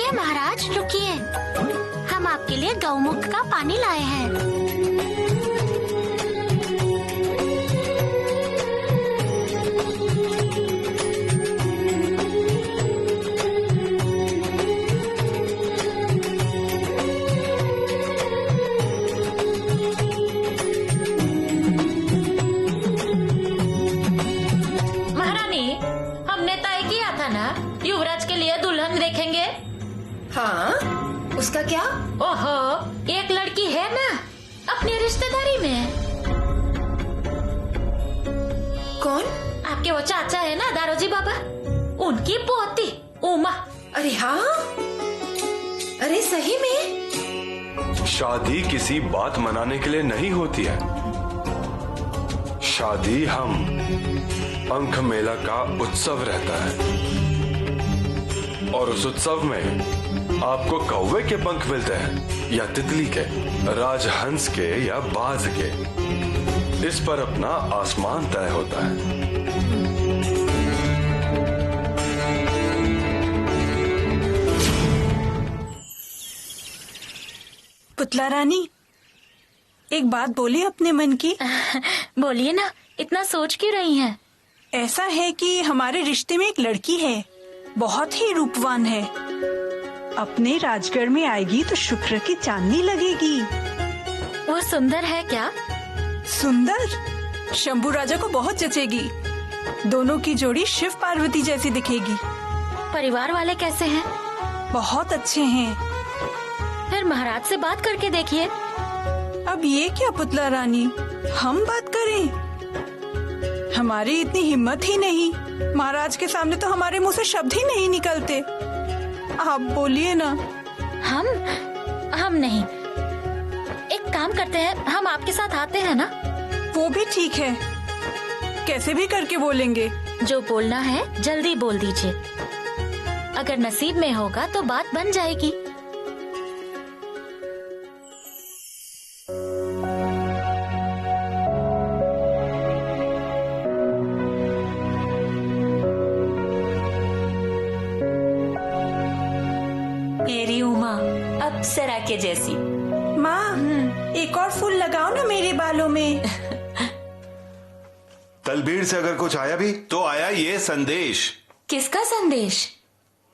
रुकिए महाराज, रुकिए। हम आपके लिए गौमुख का पानी लाए हैं। युवराज के लिए दुल्हन देखेंगे। हाँ, उसका क्या? ओहो, एक लड़की है ना अपनी रिश्तेदारी में। कौन? आपके वो चाचा है ना दारोजी बाबा, उनकी पोती उमा। अरे हाँ, अरे सही में? शादी किसी बात मनाने के लिए नहीं होती है। शादी हम पंख मेला का उत्सव रहता है, और उस उत्सव में आपको कौवे के पंख मिलते हैं या तितली के, राजहंस के या बाज के। इस पर अपना आसमान तय होता है। पुतला रानी, एक बात बोलिए अपने मन की। बोलिए ना, इतना सोच क्यों रही हैं? ऐसा है कि हमारे रिश्ते में एक लड़की है, बहुत ही रूपवान है। अपने राजगढ़ में आएगी तो शुक्र की चांदनी लगेगी। वो सुंदर है क्या? सुंदर? शंभू राजा को बहुत जचेगी। दोनों की जोड़ी शिव पार्वती जैसी दिखेगी। परिवार वाले कैसे हैं? बहुत अच्छे हैं। फिर महाराज से बात करके देखिए। अब ये क्या पुतला रानी, हम बात करें? हमारी इतनी हिम्मत ही नहीं। महाराज के सामने तो हमारे मुंह से शब्द ही नहीं निकलते। आप बोलिए ना। हम नहीं। एक काम करते हैं, हम आपके साथ आते हैं ना? वो भी ठीक है, कैसे भी करके बोलेंगे। जो बोलना है जल्दी बोल दीजिए। अगर नसीब में होगा तो बात बन जाएगी। मेरी उमा अप्सरा के जैसी। माँ, एक और फूल लगाओ ना मेरे बालों में। तलबीर से अगर कुछ आया भी तो आया ये संदेश। किसका संदेश?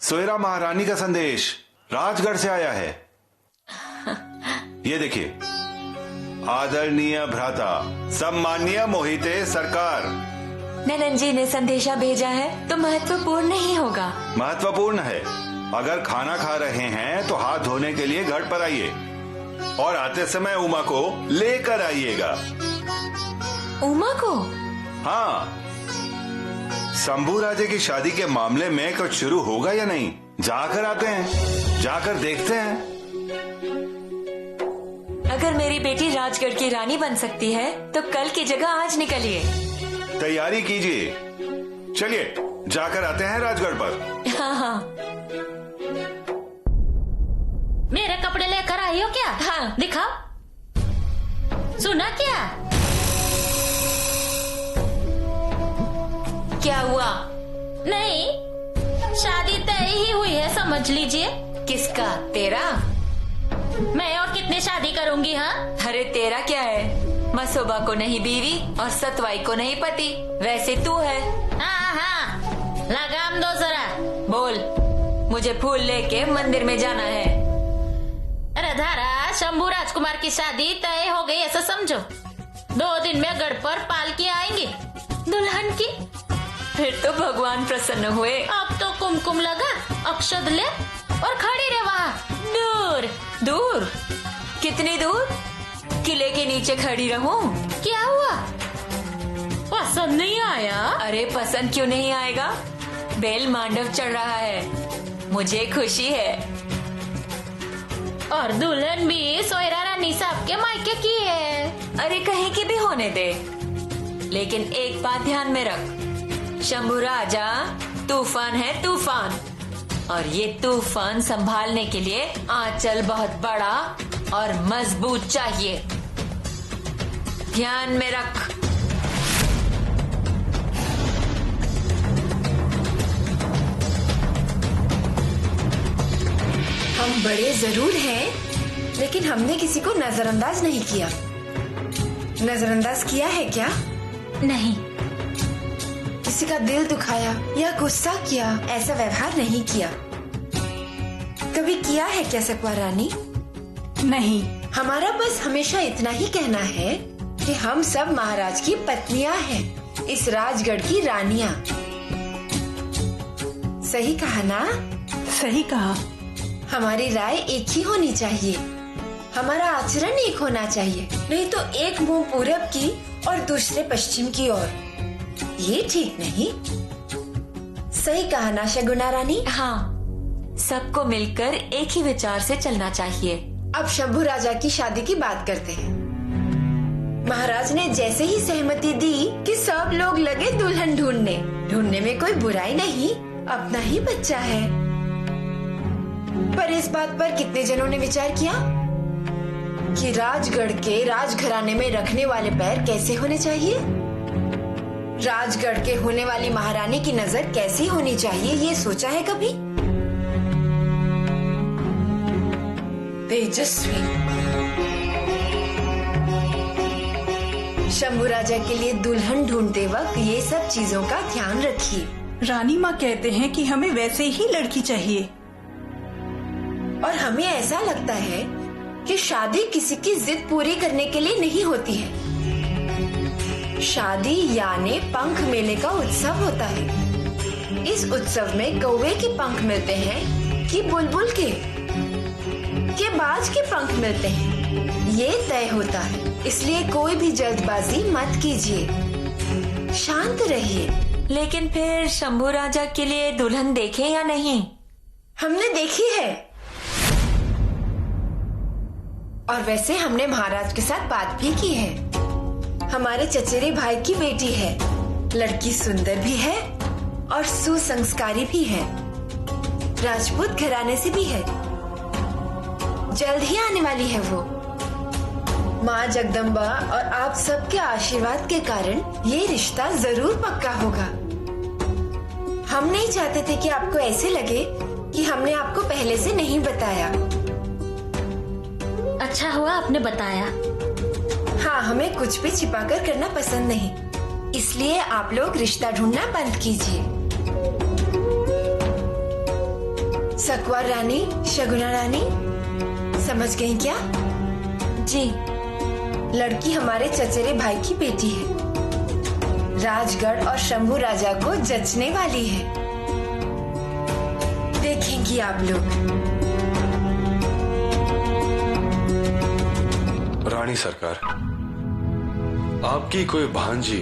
सोयरा महारानी का संदेश राजगढ़ से आया है। ये देखिए, आदरणीय भ्राता सम्मानीय मोहिते सरकार। ननन जी ने संदेशा भेजा है तो महत्वपूर्ण नहीं होगा। महत्वपूर्ण है। अगर खाना खा रहे हैं तो हाथ धोने के लिए घाट पर आइए और आते समय उमा को लेकर आइएगा। उमा को? हाँ, शंभू राजे की शादी के मामले में कुछ शुरू होगा या नहीं, जाकर आते हैं, जाकर देखते हैं। अगर मेरी बेटी राजगढ़ की रानी बन सकती है तो कल की जगह आज निकलिए। तैयारी कीजिए, चलिए जाकर आते हैं राजगढ़ पर। हाँ हाँ। मेरे कपड़े लेकर आई हो क्या? हाँ। दिखाओ। सुना क्या? क्या हुआ? नहीं, शादी तय ही हुई है, समझ लीजिए। किसका? तेरा? मैं और कितने शादी करूंगी? हाँ, अरे तेरा क्या है, मसोबा को नहीं बीवी और सतवाई को नहीं पति, वैसे तू है। हाँ हाँ, लगाम दो जरा। बोल, मुझे फूल लेके मंदिर में जाना है। राधा शंभू राजकुमार की शादी तय हो गई ऐसा समझो। 2 दिन में गढ़ पर पालकी आएंगी दुल्हन की। फिर तो भगवान प्रसन्न हुए। अब तो कुमकुम लगा, अक्षत ले और खड़ी रहे वहाँ दूर। दूर? कितनी दूर? किले के नीचे खड़ी रहूं? क्या हुआ, पसंद नहीं आया? अरे पसंद क्यों नहीं आएगा, बेल मांडव चढ़ रहा है, मुझे खुशी है। और दुल्हन भी सोयरा रानी साहब के मायके की है। अरे कहीं की भी होने दे, लेकिन एक बात ध्यान में रख, शंभू राजा तूफान है, तूफान। और ये तूफान संभालने के लिए आंचल बहुत बड़ा और मजबूत चाहिए, ध्यान में रख। हम बड़े जरूर हैं, लेकिन हमने किसी को नजरअंदाज नहीं किया। नजरअंदाज किया है क्या? नहीं। किसी का दिल दुखाया या गुस्सा किया, ऐसा व्यवहार नहीं किया। कभी किया है क्या सकवा रानी? नहीं। हमारा बस हमेशा इतना ही कहना है कि हम सब महाराज की पत्नियां हैं, इस राजगढ़ की रानियां। सही कहा ना? सही कहा। हमारी राय एक ही होनी चाहिए, हमारा आचरण एक होना चाहिए, नहीं तो एक मुंह पूरब की और दूसरे पश्चिम की ओर। ये ठीक नहीं। सही कहा ना शगुना रानी? हाँ, सबको मिलकर एक ही विचार से चलना चाहिए। अब शंभू राजा की शादी की बात करते हैं। महाराज ने जैसे ही सहमति दी कि सब लोग लगे दुल्हन ढूंढने में कोई बुराई नहीं, अपना ही बच्चा है। पर इस बात पर कितने जनों ने विचार किया कि राजगढ़ के राजघराने में रखने वाले पैर कैसे होने चाहिए, राजगढ़ के होने वाली महारानी की नजर कैसी होनी चाहिए, ये सोचा है कभी? तेजस्वी। शंभू राजा के लिए दुल्हन ढूंढते वक्त ये सब चीजों का ध्यान रखिए। रानी माँ कहते हैं कि हमें वैसे ही लड़की चाहिए, और हमें ऐसा लगता है कि शादी किसी की जिद पूरी करने के लिए नहीं होती है। शादी यानी पंख मेले का उत्सव होता है। इस उत्सव में कौवे के पंख मिलते हैं कि बुलबुल के बाज के पंख मिलते हैं, ये तय होता है। इसलिए कोई भी जल्दबाजी मत कीजिए, शांत रहिए। लेकिन फिर शंभू राजा के लिए दुल्हन देखें या नहीं? हमने देखी है, और वैसे हमने महाराज के साथ बात भी की है। हमारे चचेरे भाई की बेटी है, लड़की सुंदर भी है और सुसंस्कारी भी है, राजपूत घराने से भी है। जल्द ही आने वाली है वो। माँ जगदम्बा और आप सबके आशीर्वाद के कारण ये रिश्ता जरूर पक्का होगा। हम नहीं चाहते थे कि आपको ऐसे लगे कि हमने आपको पहले से नहीं बताया। अच्छा हुआ आपने बताया। हाँ, हमें कुछ भी छिपाकर करना पसंद नहीं, इसलिए आप लोग रिश्ता ढूंढना बंद कीजिए। सकवा रानी, शगुना रानी, समझ गई क्या? जी। लड़की हमारे चचेरे भाई की बेटी है, राजगढ़ और शंभू राजा को जचने वाली है। देखेंगी आप लोग। रानी सरकार, आपकी कोई भांजी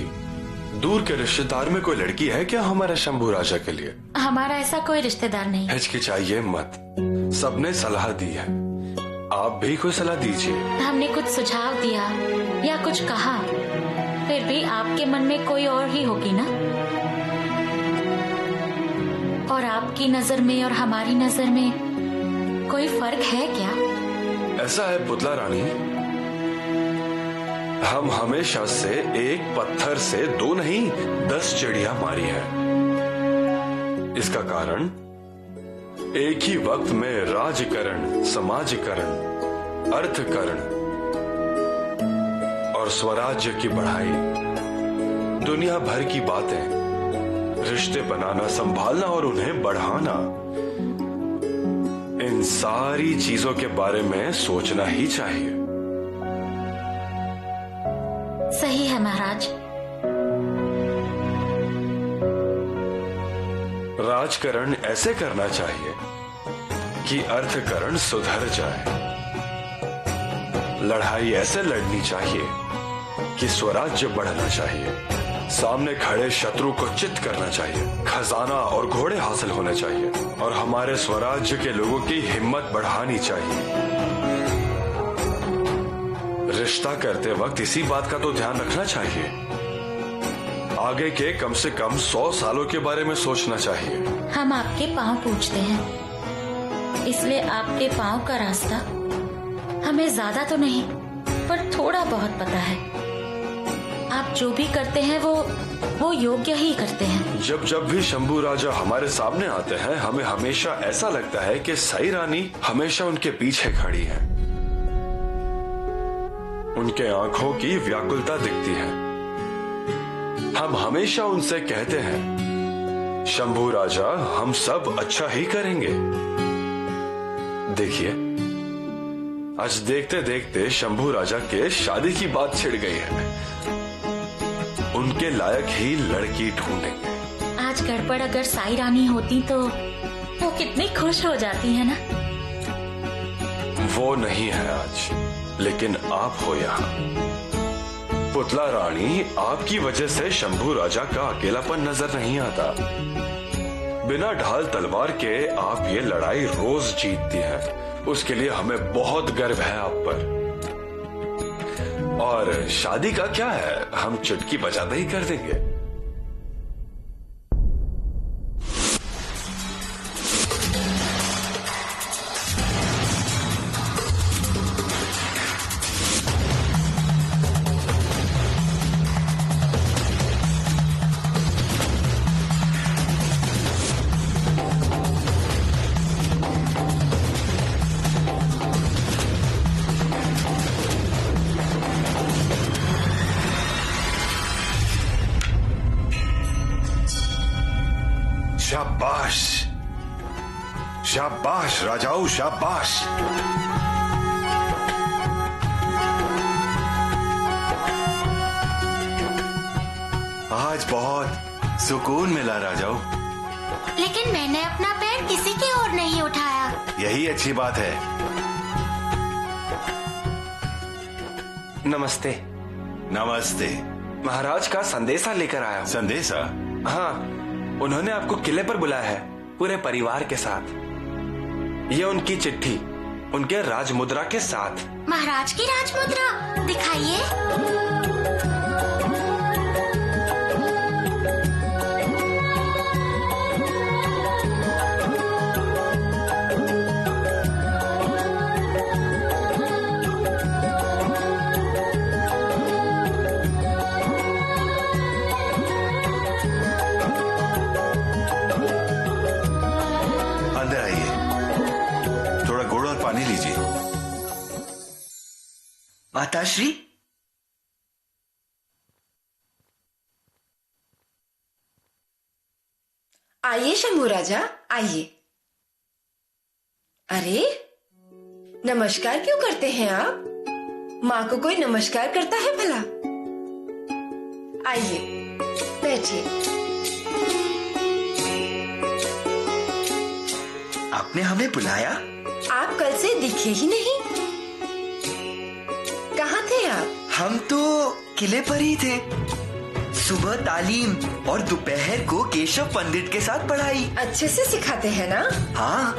दूर के रिश्तेदार में कोई लड़की है क्या हमारे शंभू राजा के लिए? हमारा ऐसा कोई रिश्तेदार नहीं। हिचकिचाइए मत, सबने सलाह दी है, आप भी कोई सलाह दीजिए। हमने कुछ सुझाव दिया या कुछ कहा, फिर भी आपके मन में कोई और ही होगी ना। और आपकी नजर में और हमारी नजर में कोई फर्क है क्या? ऐसा है पुतला रानी, हम हमेशा से एक पत्थर से 2 नहीं 10 चिड़िया मारी है। इसका कारण एक ही वक्त में राजकरण, समाजकरण, अर्थकरण और स्वराज्य की बढ़ाई, दुनिया भर की बातें, रिश्ते बनाना, संभालना और उन्हें बढ़ाना, इन सारी चीजों के बारे में सोचना ही चाहिए। सही है महाराज। राजकरण ऐसे करना चाहिए कि अर्थकरण सुधर जाए, लड़ाई ऐसे लड़नी चाहिए कि स्वराज्य बढ़ना चाहिए, सामने खड़े शत्रु को चित करना चाहिए, खजाना और घोड़े हासिल होने चाहिए और हमारे स्वराज्य के लोगों की हिम्मत बढ़ानी चाहिए। रिश्ता करते वक्त इसी बात का तो ध्यान रखना चाहिए। आगे के कम से कम 100 सालों के बारे में सोचना चाहिए। हम आपके पांव पूजते हैं, इसलिए आपके पांव का रास्ता हमें ज्यादा तो नहीं पर थोड़ा बहुत पता है। आप जो भी करते हैं वो वो योग्य ही करते हैं। जब जब भी शंभू राजा हमारे सामने आते हैं, हमें हमेशा ऐसा लगता है कि साई रानी हमेशा उनके पीछे खड़ी है। उनके आंखों की व्याकुलता दिखती है। हम हमेशा उनसे कहते हैं, शंभू राजा हम सब अच्छा ही करेंगे। देखिए, आज देखते देखते शंभू राजा के शादी की बात छिड़ गई है। उनके लायक ही लड़की ढूंढेंगे। आज गड़बड़ अगर साई रानी होती तो वो कितनी खुश हो जाती है ना। वो नहीं है आज, लेकिन आप हो यहाँ। पुतला रानी, आपकी वजह से शंभू राजा का अकेलापन नजर नहीं आता। बिना ढाल तलवार के आप ये लड़ाई रोज जीतती हैं। उसके लिए हमें बहुत गर्व है आप पर। और शादी का क्या है, हम चुटकी बजाते ही कर देंगे। शाबाश, शाबाश राजाओं, शाबाश। आज बहुत सुकून मिला राजाओं। लेकिन मैंने अपना पैर किसी की ओर नहीं उठाया। यही अच्छी बात है। नमस्ते। नमस्ते। महाराज का संदेशा लेकर आया हूँ। संदेशा? हाँ, उन्होंने आपको किले पर बुलाया है पूरे परिवार के साथ। ये उनकी चिट्ठी उनके राजमुद्रा के साथ। महाराज की राजमुद्रा दिखाइए। अंदर आइए, थोड़ा गुड़ और पानी लीजिए। माताश्री, आइए शंभू राजा, आइए। अरे, नमस्कार क्यों करते हैं आप? माँ को कोई नमस्कार करता है भला? आइए, बैठिए। आपने हमें बुलाया? आप कल से दिखे ही नहीं। कहाँ थे आप? हम तो किले पर ही थे। सुबह तालीम और दोपहर को केशव पंडित के साथ पढ़ाई। अच्छे से सिखाते हैं ना? हाँ,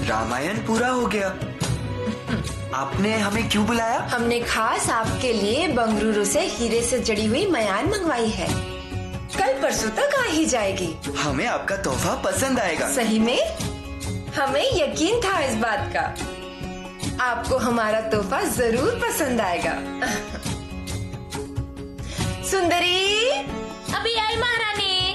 रामायण पूरा हो गया। आपने हमें क्यों बुलाया? हमने खास आपके लिए बंगलुरु से हीरे से जड़ी हुई मयान मंगवाई है। कल परसों तक आ ही जाएगी। हमें आपका तोहफा पसंद आएगा। सही में? हमें यकीन था इस बात का। आपको हमारा तोहफा जरूर पसंद आएगा। सुंदरी, अभी आई महारानी।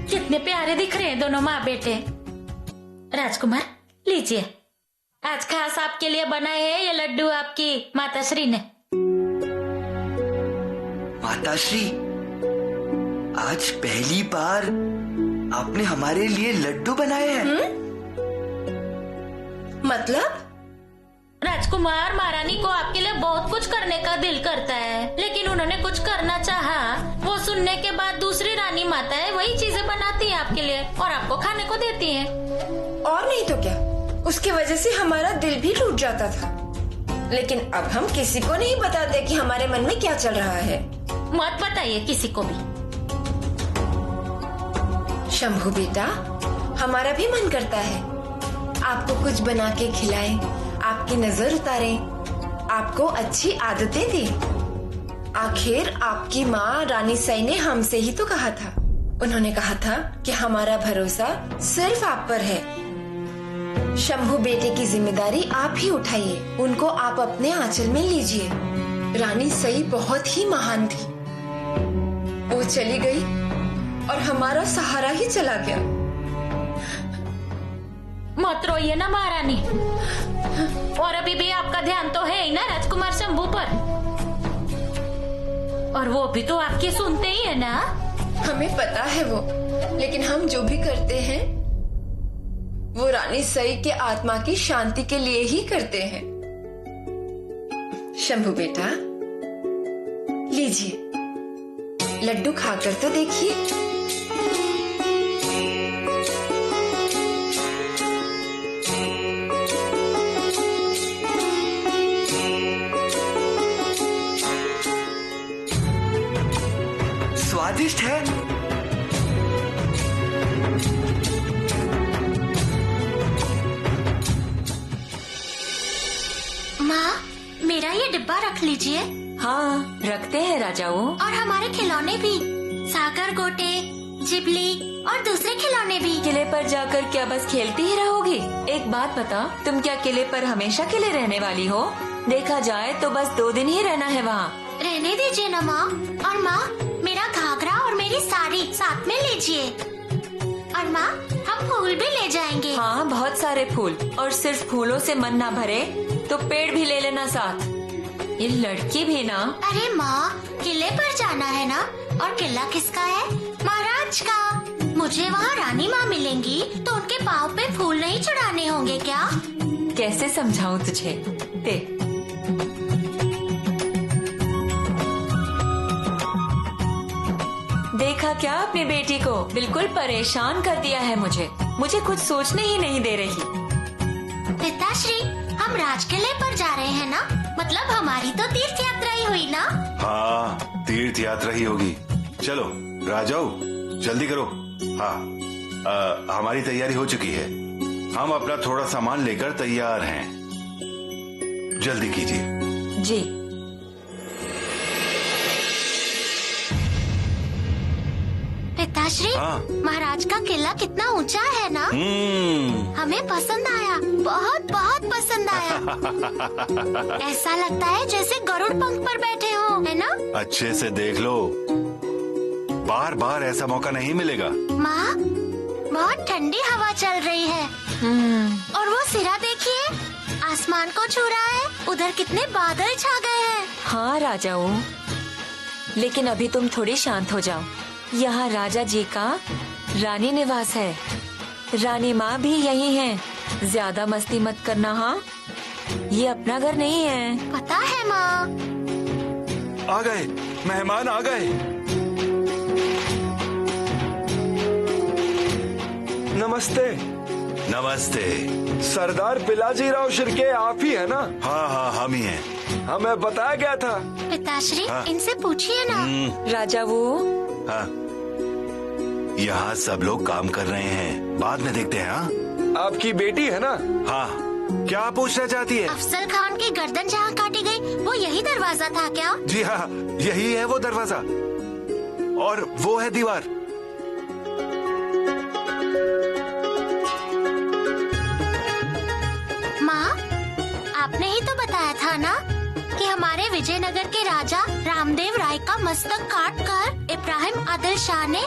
कितने प्यारे दिख रहे हैं दोनों माँ बेटे। राजकुमार, लीजिए, आज खास आपके लिए बनाए हैं ये लड्डू आपकी माताश्री ने। माताश्री, आज पहली बार आपने हमारे लिए लड्डू बनाए हैं। मतलब? राजकुमार, महारानी को आपके लिए बहुत कुछ करने का दिल करता है, लेकिन उन्होंने कुछ करना चाहा। वो सुनने के बाद दूसरी रानी माता है वही चीजें बनाती है आपके लिए और आपको खाने को देती है। और नहीं तो क्या, उसकी वजह से हमारा दिल भी टूट जाता था। लेकिन अब हम किसी को नहीं बताते कि हमारे मन में क्या चल रहा है। मत बताइए किसी को भी। शंभू बेटा, हमारा भी मन करता है आपको कुछ बना के खिलाएं, आपकी नजर उतारें, आपको अच्छी आदतें दें। आखिर आपकी माँ रानी साई ने हमसे ही तो कहा था। उन्होंने कहा था कि हमारा भरोसा सिर्फ आप पर है। शंभू बेटे की जिम्मेदारी आप ही उठाइए, उनको आप अपने आंचल में लीजिए। रानी सई बहुत ही महान थी। वो चली गई और हमारा सहारा ही चला गया। मत रोइए ना महारानी। और अभी भी आपका ध्यान तो है ही ना राजकुमार शंभू पर, और वो भी तो आपकी सुनते ही है ना। हमें पता है वो, लेकिन हम जो भी करते हैं वो रानी सई के आत्मा की शांति के लिए ही करते हैं। शंभू बेटा, लीजिए, लड्डू खाकर तो देखिए। स्वादिष्ट है। माँ, मेरा ये डिब्बा रख लीजिए। हाँ, रखते हैं राजाओं। और हमारे खिलौने भी, सागर गोटे, जिबली और दूसरे खिलौने भी। किले पर जाकर क्या बस खेलती ही रहोगी? एक बात बता, तुम क्या किले पर हमेशा के लिए रहने वाली हो? देखा जाए तो बस 2 दिन ही रहना है वहाँ। रहने दीजिए ना माँ। और माँ, मेरा घाघरा और मेरी साड़ी साथ में लीजिए। और माँ, हम फूल भी ले जाएंगे। हाँ, बहुत सारे फूल। और सिर्फ फूलों से मन ना भरे तो पेड़ भी ले लेना साथ। ये लड़की भी ना। अरे माँ, किले पर जाना है ना। और किला किसका है? महाराज का। मुझे वहाँ रानी माँ मिलेंगी तो उनके पाँव पे फूल नहीं चढ़ाने होंगे क्या? कैसे समझाऊं तुझे? दे। देखा क्या अपनी बेटी को? बिल्कुल परेशान कर दिया है मुझे कुछ सोचने ही नहीं दे रही। पिताश्री, हम राजकिले पर जा रहे हैं ना, मतलब हमारी तो तीर्थ यात्रा ही हुई ना। हाँ, तीर्थ यात्रा ही होगी। चलो राजाओ, जल्दी करो। हाँ, हमारी तैयारी हो चुकी है। हम अपना थोड़ा सामान लेकर तैयार हैं। जल्दी कीजिए। जी। पिताश्री, हाँ। महाराज का किला कितना ऊंचा है ना। हमें पसंद आया, बहुत बहुत पसंद आया। ऐसा लगता है जैसे गरुड़ पंख पर बैठे हो, है ना? अच्छे से देख लो, बार बार ऐसा मौका नहीं मिलेगा। माँ, बहुत ठंडी हवा चल रही है। और वो सिरा देखिए, आसमान को छू रहा है। उधर कितने बादल छा गए हैं। हाँ राजाओं, लेकिन अभी तुम थोड़ी शांत हो जाओ। यहाँ राजा जी का रानी निवास है। रानी माँ भी यही है। ज्यादा मस्ती मत करना। हाँ, ये अपना घर नहीं है। पता है माँ। आ गए, मेहमान आ गए। नमस्ते। नमस्ते। सरदार पिलाजी राव शिर्के आप ही है ना? हाँ हाँ, हम ही हैं। हमें बताया गया था। पिताश्री, हाँ। इनसे पूछिए ना। राजा वो। हाँ, यहाँ सब लोग काम कर रहे हैं, बाद में देखते हैं। हाँ, आपकी बेटी है ना? हाँ, क्या पूछना चाहती है? अफजल खान की गर्दन जहाँ काटी गई, वो यही दरवाजा था क्या? जी हाँ, यही है वो दरवाजा और वो है दीवार। माँ, आपने ही तो बताया था ना कि हमारे विजयनगर के राजा रामदेव राय का मस्तक काटकर इब्राहिम आदिल शाह ने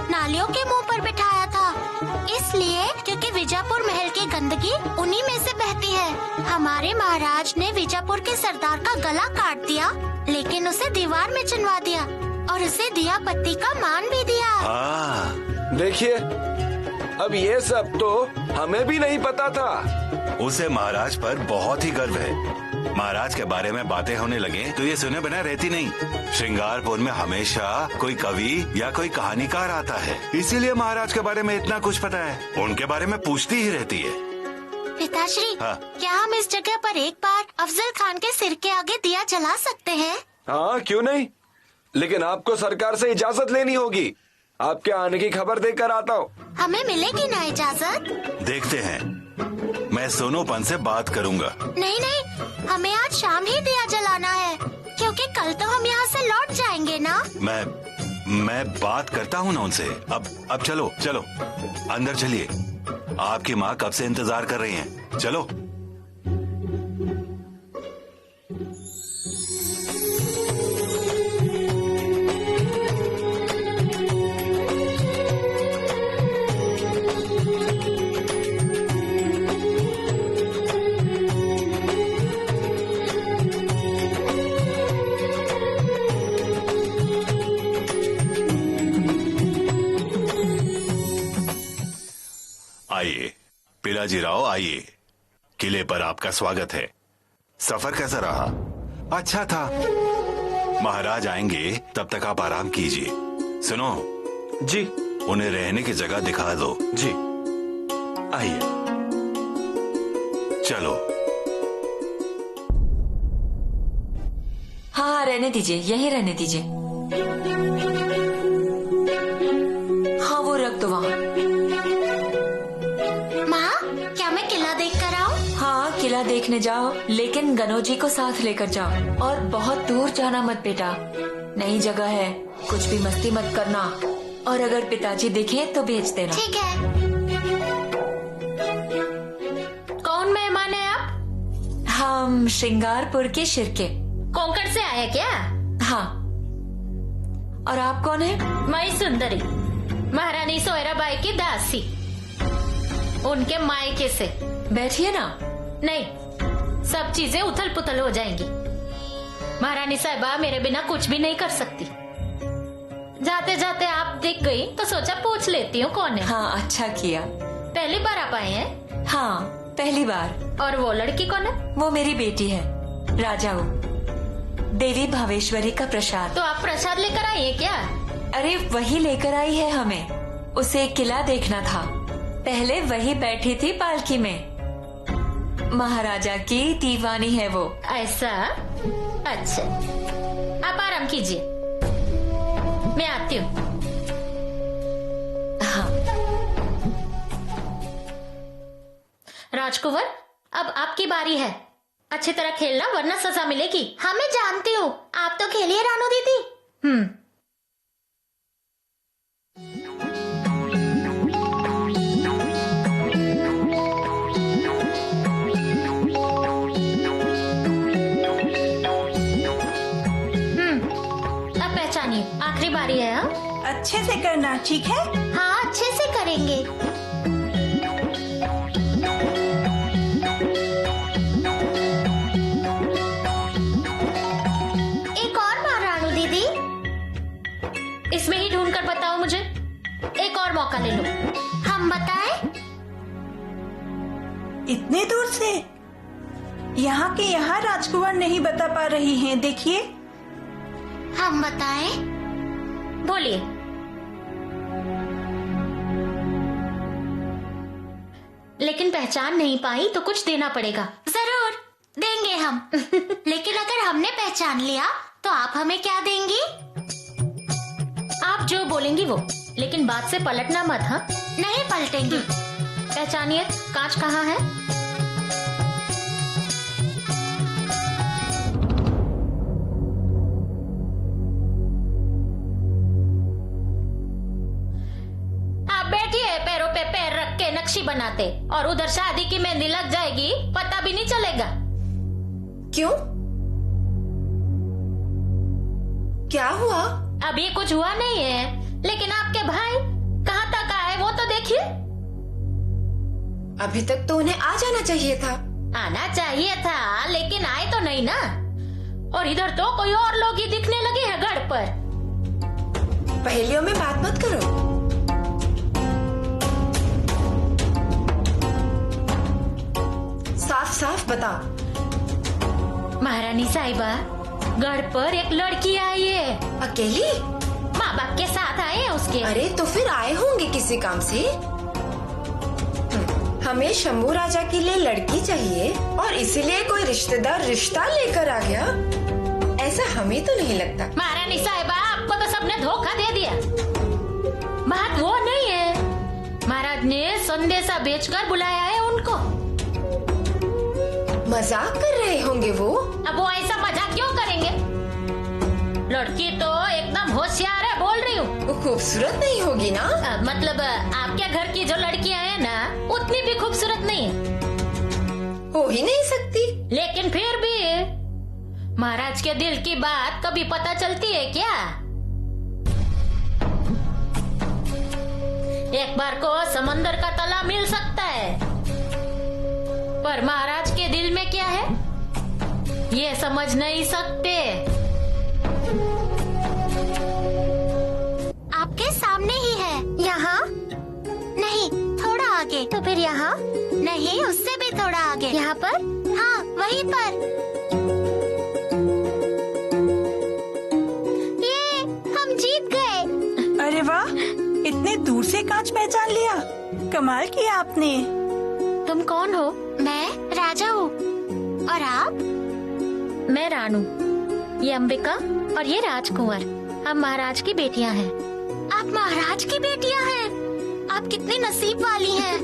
नालियों के मुंह पर बिठाया था। इसलिए क्योंकि विजापुर महल की गंदगी उन्हीं में से बहती है। हमारे महाराज ने विजापुर के सरदार का गला काट दिया, लेकिन उसे दीवार में चिनवा दिया और उसे दिया बत्ती का मान भी दिया। हाँ, देखिए, अब ये सब तो हमें भी नहीं पता था। उसे महाराज पर बहुत ही गर्व है। महाराज के बारे में बातें होने लगे तो ये सुने बिना रहती नहीं। श्रृंगारपुर में हमेशा कोई कवि या कोई कहानीकार आता है, इसीलिए महाराज के बारे में इतना कुछ पता है। उनके बारे में पूछती ही रहती है। पिताश्री, हाँ। क्या हम इस जगह पर एक बार अफजल खान के सिर के आगे दिया जला सकते हैं? हाँ, क्यों नहीं, लेकिन आपको सरकार से इजाजत लेनी होगी। आपके आने की खबर देकर आता हूँ। हमें मिलेगी ना इजाजत? देखते हैं, मैं सोनोपन से बात करूँगा। नहीं नहीं, हमें आज शाम ही दिया जलाना है, क्योंकि कल तो हम यहाँ से लौट जाएंगे ना। मैं बात करता हूँ ना उनसे। अब चलो चलो अंदर चलिए, आपकी माँ कब से इंतजार कर रही हैं। चलो। आइए पिलाजी राव, आइए। किले पर आपका स्वागत है। सफर कैसा रहा? अच्छा था। महाराज आएंगे तब तक आप आराम कीजिए। सुनो जी। उन्हें रहने की जगह दिखा दो। जी आइए। चलो। हाँ, रहने दीजिए, यहीं रहने दीजिए। हाँ, वो रख दो वहाँ। माँ, क्या मैं किला देख कर आऊँ? हाँ, किला देखने जाओ, लेकिन गनोजी को साथ लेकर जाओ। और बहुत दूर जाना मत बेटा, नई जगह है, कुछ भी मस्ती मत करना। और अगर पिताजी दिखे तो भेज देना। ठीक है। कौन मेहमान है आप? हम श्रृंगारपुर के शिरके। कोंकण से आए क्या? हाँ। और आप कौन है? मैं सुंदरी, महारानी सोयराबाई की दासी, उनके मायके से। बैठिए ना। नहीं, सब चीजें उथल पुथल हो जाएंगी। महारानी साहिबा मेरे बिना कुछ भी नहीं कर सकती। जाते जाते आप दिख गई तो सोचा पूछ लेती हूँ कौन है। हाँ, अच्छा किया। पहली बार आप आए हैं? हाँ, पहली बार। और वो लड़की कौन है? वो मेरी बेटी है, राजाऊ, देवी भावेश्वरी का प्रसाद। तो आप प्रसाद लेकर आई है क्या? अरे वही लेकर आई है हमें। उसे किला देखना था, पहले वही बैठी थी पालकी में। महाराजा की दीवानी है वो। ऐसा? अच्छा, आप आराम कीजिए, मैं आती हूँ। हाँ। राजकुंवर, अब आपकी बारी है। अच्छी तरह खेलना वरना सजा मिलेगी। हाँ, मैं जानती हूँ। आप तो खेलिए रानू दीदी। अब पहचानिए, आखिरी बारी है। हाँ? अच्छे से करना, ठीक है? हाँ, अच्छे से करेंगे। एक और बार रानू दीदी। इसमें ही ढूंढ कर बताओ मुझे। एक और मौका ले लो। हम बताएं? इतने दूर से यहाँ के यहाँ राजकुमार नहीं बता पा रही हैं, देखिए। हम बताएं? बोलिए। लेकिन पहचान नहीं पाई तो कुछ देना पड़ेगा। जरूर देंगे हम। लेकिन अगर हमने पहचान लिया तो आप हमें क्या देंगी? आप जो बोलेंगी वो, लेकिन बात से पलटना मत। हाँ, नहीं पलटेंगे। पहचानिए, कांच कहाँ है? आप बैठिए, पैरों पे पैर रख के नक्शी बनाते, और उधर शादी की मेहंदी लग जाएगी, पता भी नहीं चलेगा। क्यों? क्या हुआ? अभी कुछ हुआ नहीं है, लेकिन आपके भाई कहाँ तक आए वो तो देखिए। अभी तक तो उन्हें आ जाना चाहिए था। आना चाहिए था, लेकिन आए तो नहीं ना। और इधर तो कोई और लोग ही दिखने लगे हैं गढ़ पर। पहेलियों में बात मत करो। साफ साफ बताओ। महारानी साहिबा, गढ़ पर एक लड़की आई है। अकेली? माँ बाप के साथ आए हैं उसके। अरे तो फिर आए होंगे किसी काम से। हमें शंभू राजा के लिए लड़की चाहिए और इसीलिए कोई रिश्तेदार रिश्ता लेकर आ गया, ऐसा हमें तो नहीं लगता। महारानी साहिबा, आपको तो सबने धोखा दे दिया। बात वो नहीं है, महाराज ने संदेशा बेचकर बुलाया है उनको। मजाक कर रहे होंगे वो। अब वो ऐसा मजाक क्यों करेंगे? लड़की तो एकदम होशियार है, बोल रही हूँ। वो खूबसूरत नहीं होगी ना? मतलब आपके घर की जो लड़कियां हैं ना, उतनी भी खूबसूरत नहीं है। हो ही नहीं सकती। लेकिन फिर भी महाराज के दिल की बात कभी पता चलती है क्या? एक बार को समंदर का तला मिल सकता है, पर महाराज के दिल में क्या है ये समझ नहीं सकते। आपके सामने ही है। यहाँ नहीं, थोड़ा आगे। तो फिर यहाँ? नहीं, उससे भी थोड़ा आगे। यहाँ पर? हाँ, वहीं पर। ये हम जीत गए। अरे वाह, इतने दूर से कांच पहचान लिया, कमाल किया आपने। तुम कौन हो? मैं राजा हूँ। और आप? मैं रानू, ये अंबिका और ये राजकुंवर। हम महाराज की बेटियां हैं। आप महाराज की बेटियां हैं? आप कितनी नसीब वाली हैं।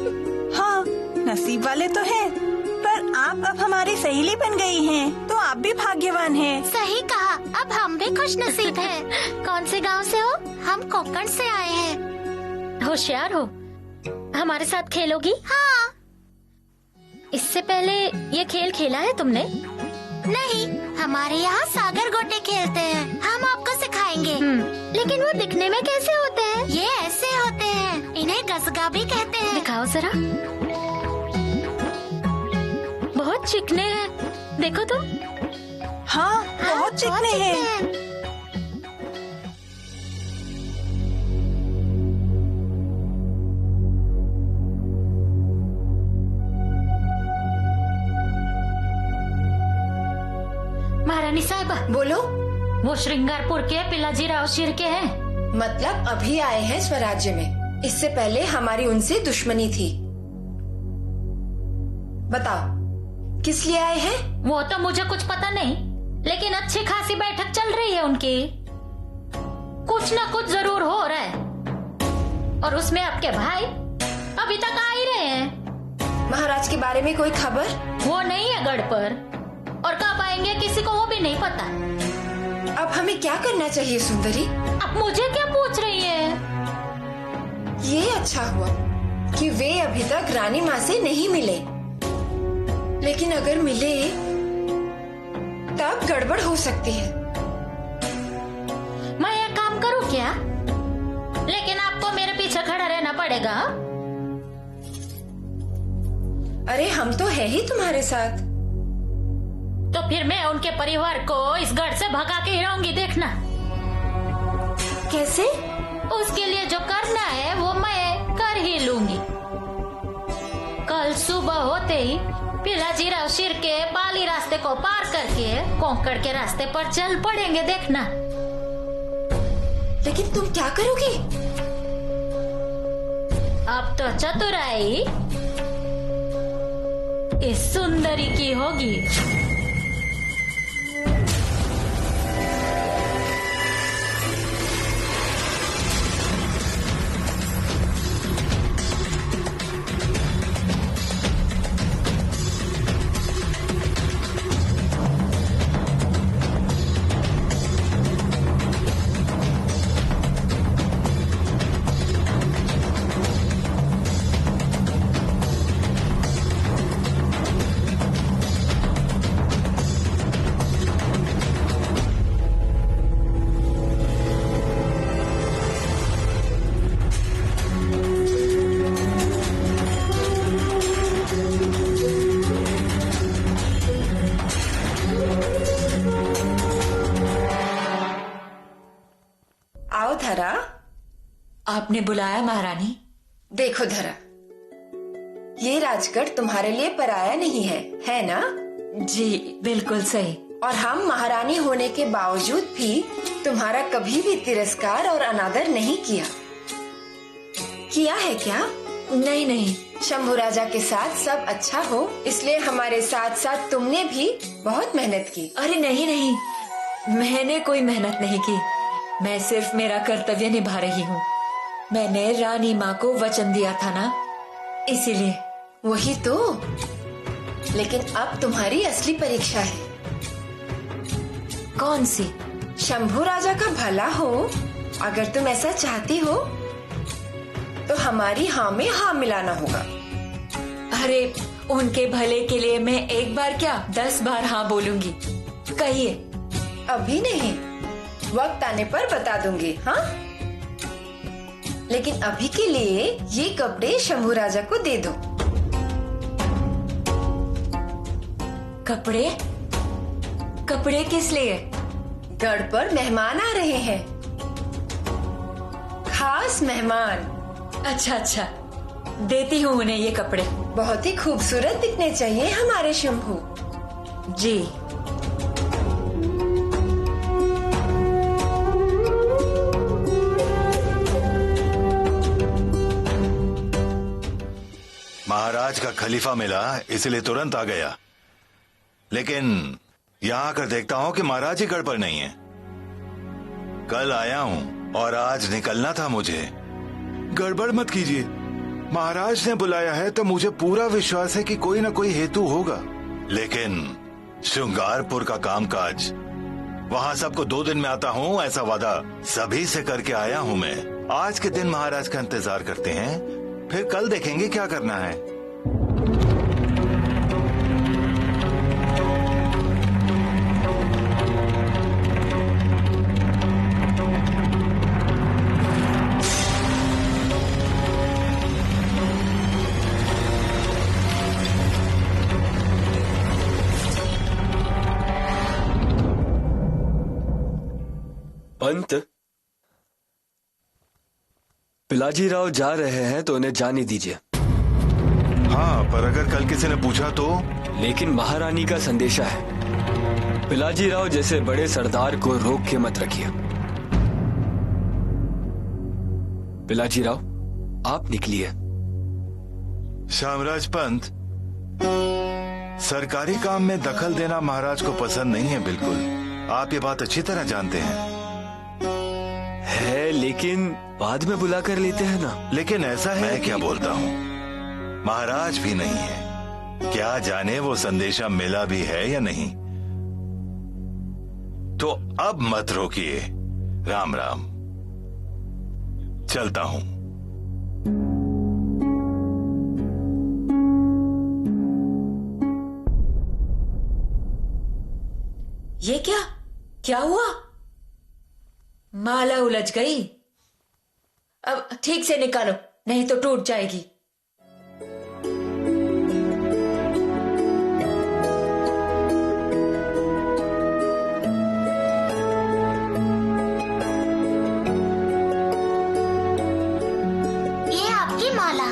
हाँ, नसीब वाले तो हैं, पर आप अब हमारी सहेली बन गई हैं, तो आप भी भाग्यवान हैं। सही कहा, अब हम भी खुश नसीब हैं। कौन से गांव से हो? हम कोंकण से आए हैं। होशियार हो, हमारे साथ खेलोगी? हाँ। इससे पहले ये खेल खेला है तुमने? नहीं, हमारे यहाँ सागर गोटे खेलते हैं। हम आपको सिखाएंगे। लेकिन वो दिखने में कैसे होते हैं? ये ऐसे होते हैं, इन्हें गजगा भी कहते हैं। दिखाओ जरा। बहुत चिकने हैं, देखो तुम। हाँ, बहुत चिकने हैं। महारानी साहिबा, बोलो। वो श्रृंगारपुर के पिलाजी राव शिर के हैं। मतलब अभी आए हैं स्वराज्य में? इससे पहले हमारी उनसे दुश्मनी थी। बताओ, किस लिए आए हैं? वो तो मुझे कुछ पता नहीं, लेकिन अच्छी खासी बैठक चल रही है उनकी। कुछ न कुछ जरूर हो रहा है, और उसमें आपके भाई अभी तक आ ही रहे हैं। महाराज के बारे में कोई खबर? वो नहीं है गढ़ पर, और कब आएंगे किसी को वो भी नहीं पता। अब हमें क्या करना चाहिए सुंदरी? अब मुझे क्या पूछ रही है? ये अच्छा हुआ कि वे अभी तक रानी माँ से नहीं मिले, लेकिन अगर मिले तब गड़बड़ हो सकती है। मैं एक काम करूँ क्या? लेकिन आपको मेरे पीछे खड़ा रहना पड़ेगा। अरे हम तो है ही तुम्हारे साथ। तो फिर मैं उनके परिवार को इस गढ़ से भगा के ही रहूंगी, देखना। कैसे? उसके लिए जो करना है वो मैं कर ही लूंगी। कल सुबह होते ही पिलाजी राव शिर के पाली रास्ते को पार करके कोंकण के रास्ते पर चल पड़ेंगे, देखना। लेकिन तुम क्या करोगी? अब तो चतुराई इस सुंदरी की होगी। आओ धरा। आपने बुलाया महारानी? देखो धरा, ये राजगढ़ तुम्हारे लिए पराया नहीं है ना? जी बिल्कुल सही। और हम महारानी होने के बावजूद भी तुम्हारा कभी भी तिरस्कार और अनादर नहीं किया है क्या? नहीं नहीं, शंभू राजा के साथ सब अच्छा हो इसलिए हमारे साथ साथ तुमने भी बहुत मेहनत की। अरे नहीं नहीं, मैंने कोई मेहनत नहीं की। मैं सिर्फ मेरा कर्तव्य निभा रही हूँ। मैंने रानी माँ को वचन दिया था ना, इसीलिए। वही तो। लेकिन अब तुम्हारी असली परीक्षा है। कौन सी? शंभू राजा का भला हो। अगर तुम ऐसा चाहती हो तो हमारी हाँ में हाँ मिलाना होगा। अरे उनके भले के लिए मैं एक बार क्या 10 बार हाँ बोलूंगी। कहिए। अभी नहीं, वक्त आने पर बता दूंगी। हाँ, लेकिन अभी के लिए ये कपड़े शंभू राजा को दे दो। कपड़े? कपड़े किस लिए? गढ़ पर मेहमान आ रहे हैं, खास मेहमान। अच्छा अच्छा, देती हूँ उन्हें ये कपड़े। बहुत ही खूबसूरत दिखने चाहिए हमारे शंभू। जी। महाराज का खलीफा मिला इसलिए तुरंत आ गया, लेकिन यहाँ आकर देखता हूँ कि महाराज ही गढ़ पर नहीं है। कल आया हूँ और आज निकलना था मुझे। गड़बड़ मत कीजिए, महाराज ने बुलाया है तो मुझे पूरा विश्वास है कि कोई ना कोई हेतु होगा। लेकिन श्रृंगारपुर का कामकाज, वहाँ सबको 2 दिन में आता हूँ ऐसा वादा सभी से करके आया हूँ मैं। आज के दिन महाराज का इंतजार करते हैं, फिर कल देखेंगे क्या करना है। पंत, पिलाजी राव जा रहे हैं तो उन्हें जाने दीजिए। हाँ, पर अगर कल किसी ने पूछा तो? लेकिन महारानी का संदेशा है। पिलाजी राव जैसे बड़े सरदार को रोक के मत रखिए। पिलाजी राव, आप निकलिए। शामराज पंत, सरकारी काम में दखल देना महाराज को पसंद नहीं है। बिल्कुल, आप ये बात अच्छी तरह जानते हैं। लेकिन बाद में बुला कर लेते हैं ना। लेकिन ऐसा है, मैं क्या बोलता हूँ, महाराज भी नहीं है, क्या जाने वो संदेशा मिला भी है या नहीं। तो अब मत रोकिए। राम राम, चलता हूं। ये क्या हुआ? माला उलझ गई। अब ठीक से निकालो, नहीं तो टूट जाएगी। ये आपकी माला।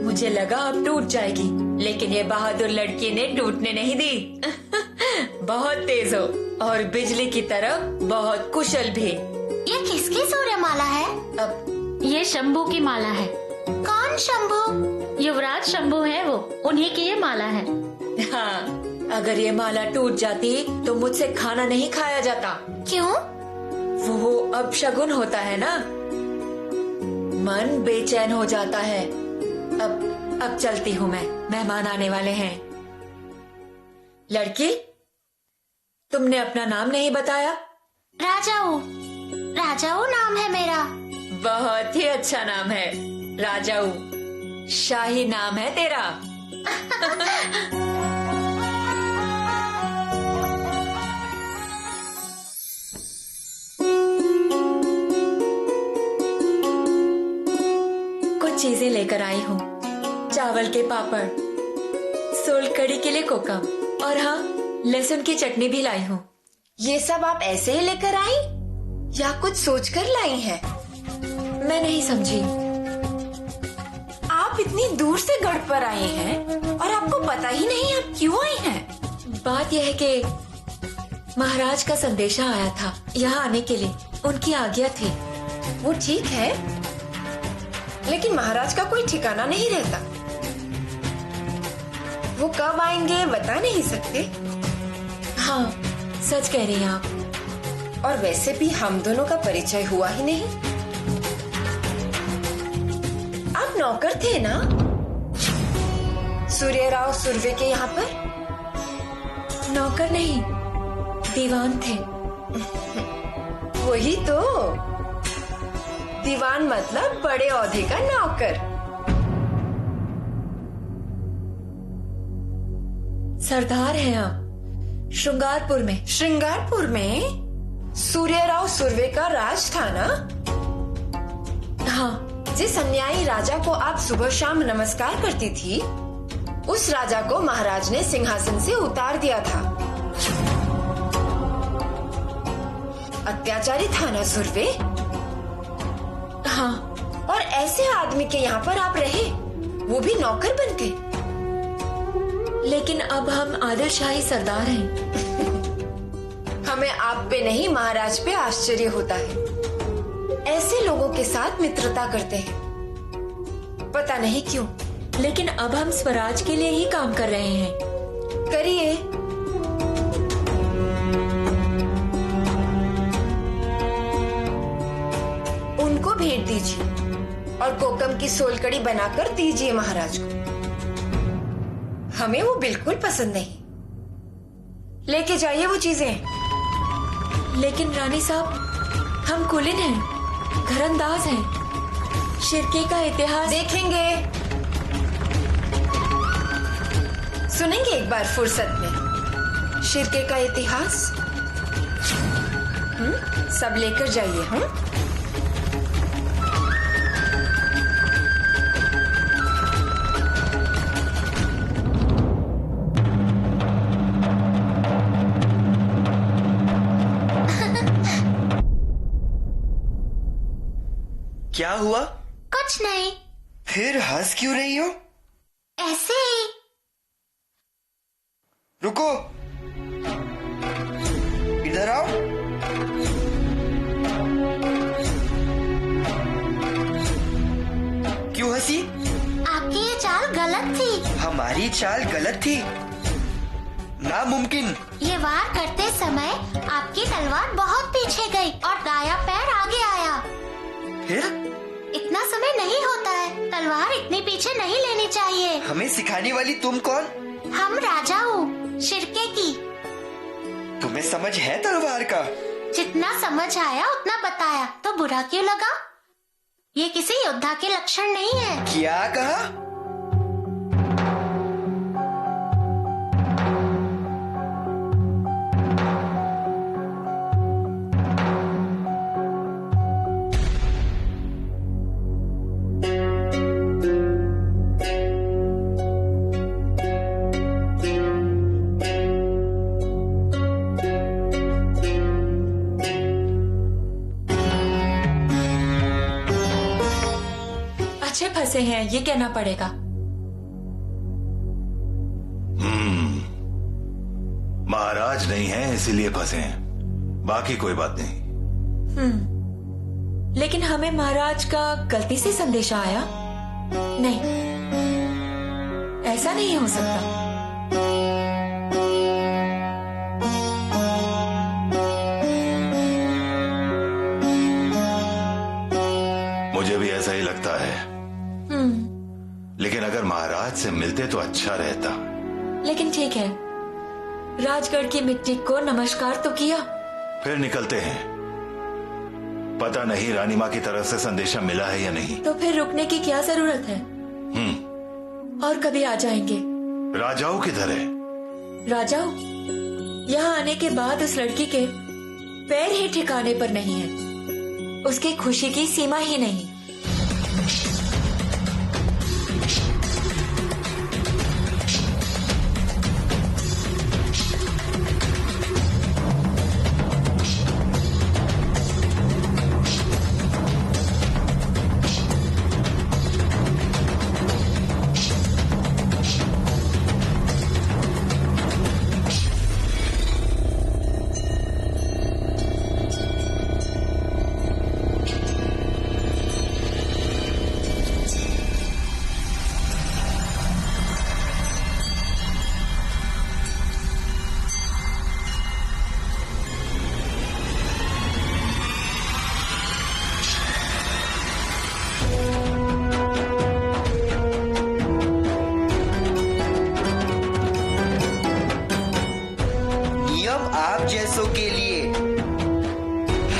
मुझे लगा अब टूट जाएगी, लेकिन ये बहादुर लड़की ने टूटने नहीं दी। बहुत तेज हो और बिजली की तरह बहुत कुशल भी। ये किसकी सूर्यमाला है? अब ये शंभू की माला है। कौन शंभू? युवराज शंभू है वो, उन्हीं की ये माला है। हाँ, अगर ये माला टूट जाती तो मुझसे खाना नहीं खाया जाता। क्यों? वो अब शगुन होता है ना, मन बेचैन हो जाता है। अब चलती हूँ मैं, मेहमान आने वाले हैं। लड़की, तुमने अपना नाम नहीं बताया। राजाऊ। राजाऊ नाम है मेरा। बहुत ही अच्छा नाम है, राजाऊ। शाही नाम है तेरा। कुछ चीजें लेकर आई हूँ, चावल के पापड़, सोल कड़ी के लिए कोकम, और हाँ, लहसुन की चटनी भी लाई हूँ। ये सब आप ऐसे ही लेकर आई या कुछ सोचकर लाई हैं? मैं नहीं समझी। आप इतनी दूर से गढ़ पर आए हैं और आपको पता ही नहीं आप क्यों आई हैं? बात यह है कि महाराज का संदेशा आया था यहाँ आने के लिए, उनकी आज्ञा थी। वो ठीक है, लेकिन महाराज का कोई ठिकाना नहीं रहता। वो कब आएंगे बता नहीं सकते। हाँ, सच कह रही हैं आप। और वैसे भी हम दोनों का परिचय हुआ ही नहीं। आप नौकर थे ना सूर्यराव सुर्वे के यहाँ पर? नौकर नहीं, दीवान थे। वही तो, दीवान मतलब बड़े औहदे का नौकर। सरदार हैं आप श्रृंगारपुर में। श्रृंगारपुर में सूर्यराव सुर्वे का राज था ना? हाँ। जिस अन्यायी राजा को आप सुबह शाम नमस्कार करती थी, उस राजा को महाराज ने सिंहासन से उतार दिया था। अत्याचारी था ना सुर्वे? हाँ। और ऐसे आदमी के यहाँ पर आप रहे, वो भी नौकर बन के। लेकिन अब हम आदिल शाही सरदार हैं। हमें आप पे नहीं महाराज पे आश्चर्य होता है। ऐसे लोगों के साथ मित्रता करते हैं, पता नहीं क्यों। लेकिन अब हम स्वराज के लिए ही काम कर रहे हैं। करिए। उनको भेंट दीजिए और कोकम की सोलकड़ी बनाकर दीजिए महाराज को। हमें वो बिल्कुल पसंद नहीं। लेके जाइए वो चीजें। लेकिन रानी साहब, हम कुलीन हैं, घरंदाज हैं। शिरके का इतिहास देखेंगे, सुनेंगे एक बार फुर्सत में शिरके का इतिहास। सब लेकर जाइए। क्या हुआ? कुछ नहीं। फिर हंस क्यों रही हो? ऐसे ही। रुको, इधर आओ। क्यों हंसी? आपकी ये चाल गलत थी। हमारी चाल गलत थी? नामुमकिन। ये वार करते समय आपकी तलवार बहुत पीछे गई और दाया पैर आगे आया। फिर? इतना समय नहीं होता है, तलवार इतनी पीछे नहीं लेनी चाहिए। हमें सिखाने वाली तुम कौन? हम राजा हूँ, शिरके की। तुम्हें समझ है तलवार का? जितना समझ आया उतना बताया, तो बुरा क्यों लगा? ये किसी योद्धा के लक्षण नहीं है। क्या कहा? फंसे हैं, ये कहना पड़ेगा। महाराज नहीं है इसीलिए फंसे हैं, बाकी कोई बात नहीं। लेकिन हमें महाराज का गलती से संदेशा आया। नहीं, ऐसा नहीं हो सकता। मुझे भी ऐसा ही लगता है। लेकिन अगर महाराज से मिलते तो अच्छा रहता। लेकिन ठीक है, राजगढ़ की मिट्टी को नमस्कार तो किया। फिर निकलते हैं। पता नहीं रानी माँ की तरफ से संदेशा मिला है या नहीं। तो फिर रुकने की क्या जरूरत है? और कभी आ जाएंगे। राजाओं किधर है? राजाओं यहाँ आने के बाद उस लड़की के पैर ही ठिकाने पर नहीं है। उसकी खुशी की सीमा ही नहीं। आप जैसों के लिए,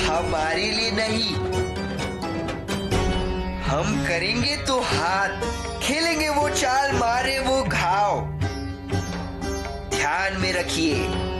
हमारे लिए नहीं। हम करेंगे तो हाथ, खेलेंगे वो चाल, मारे वो घाव। ध्यान में रखिए।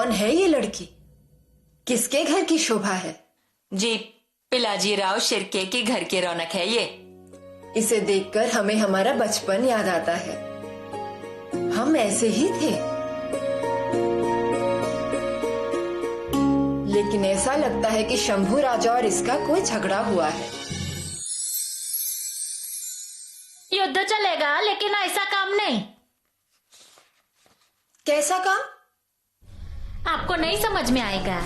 कौन है ये लड़की? किसके घर की शोभा है? जी, पिलाजी राव शिर्के के घर की रौनक है ये। इसे देखकर हमें हमारा बचपन याद आता है। हम ऐसे ही थे, लेकिन ऐसा लगता है कि शंभू राजा और इसका कोई झगड़ा हुआ है। युद्ध चलेगा, लेकिन ऐसा काम नहीं। कैसा काम? आपको नहीं समझ में आएगा।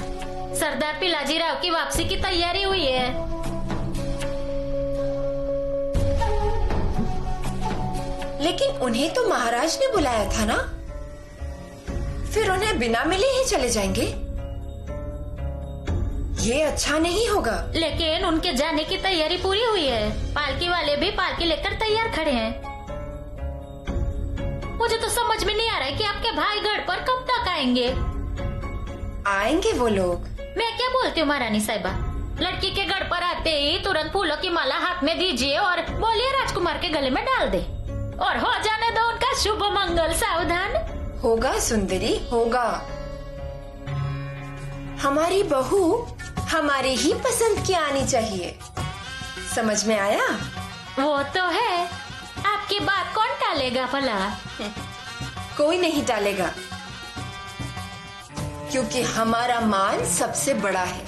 सरदार पिलाजी राव की वापसी की तैयारी हुई है। लेकिन उन्हें तो महाराज ने बुलाया था ना, फिर उन्हें बिना मिले ही चले जाएंगे? ये अच्छा नहीं होगा। लेकिन उनके जाने की तैयारी पूरी हुई है। पालकी वाले भी पालकी लेकर तैयार खड़े हैं। मुझे तो समझ में नहीं आ रहा है कि आपके भाई गढ़ पर कब तक आएंगे। आएंगे वो लोग। मैं क्या बोलती हूँ महारानी साहिबा, लड़की के गढ़ पर आते ही तुरंत फूलों की माला हाथ में दीजिए और बोलिए राजकुमार के गले में डाल दे, और हो जाने दो उनका शुभ मंगल। सावधान। होगा सुंदरी, होगा। हमारी बहू हमारी ही पसंद की आनी चाहिए। समझ में आया? वो तो है। आपकी बात कौन टालेगा भला? कोई नहीं टालेगा, क्योंकि हमारा मान सबसे बड़ा है।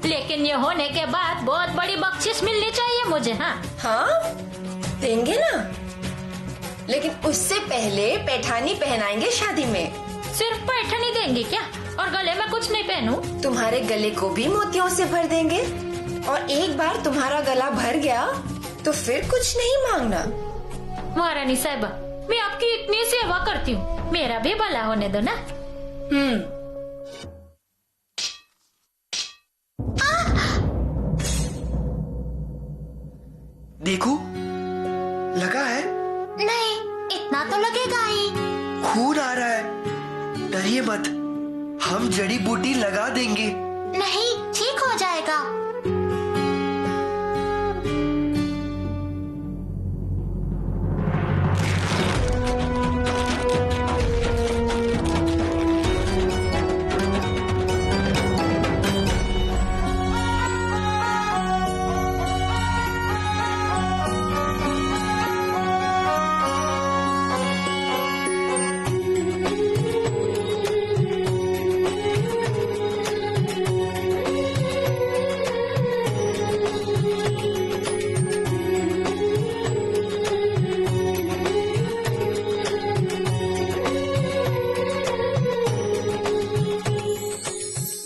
लेकिन ये होने के बाद बहुत बड़ी बख्शिश मिलनी चाहिए मुझे। हाँ, देंगे ना, लेकिन उससे पहले पैठानी पहनाएंगे शादी में। सिर्फ पैठनी देंगे क्या? और गले में कुछ नहीं पहनूं? तुम्हारे गले को भी मोतियों से भर देंगे, और एक बार तुम्हारा गला भर गया तो फिर कुछ नहीं मांगना। महारानी साहिबा, मैं आपकी इतनी सेवा करती हूँ, मेरा भी भला होने दो ना। देखो, लगा है? नहीं, इतना तो लगेगा ही। खून आ रहा है। डरिए मत, हम जड़ी बूटी लगा देंगे। नहीं, ठीक हो जाएगा।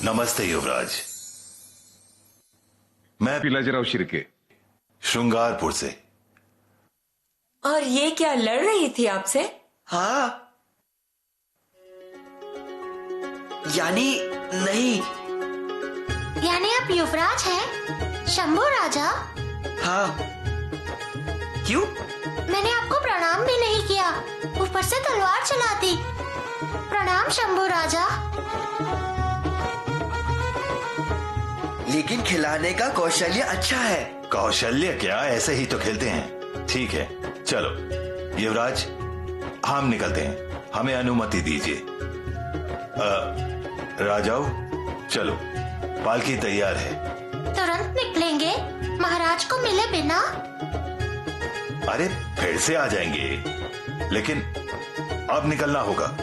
नमस्ते युवराज। मैं पिलाजीराव शिर्के, श्रृंगारपुर से। और ये क्या लड़ रही थी आपसे? हाँ, यानी नहीं। यानी आप युवराज हैं, शंभू राजा? हाँ। क्यों? मैंने आपको प्रणाम भी नहीं किया, ऊपर से तलवार चला दी। प्रणाम शंभू राजा। लेकिन खिलाने का कौशल्य अच्छा है। कौशल्य क्या, ऐसे ही तो खेलते हैं। ठीक है, चलो युवराज, हम निकलते हैं, हमें अनुमति दीजिए। राजाओ, चलो, पालकी तैयार है। तुरंत निकलेंगे? महाराज को मिले बिना? अरे फिर से आ जाएंगे, लेकिन अब निकलना होगा।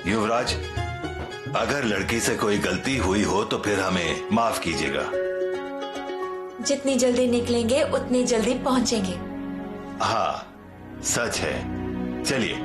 युवराज, अगर लड़की से कोई गलती हुई हो तो फिर हमें माफ कीजिएगा। जितनी जल्दी निकलेंगे उतनी जल्दी पहुंचेंगे। हाँ, सच है। चलिए।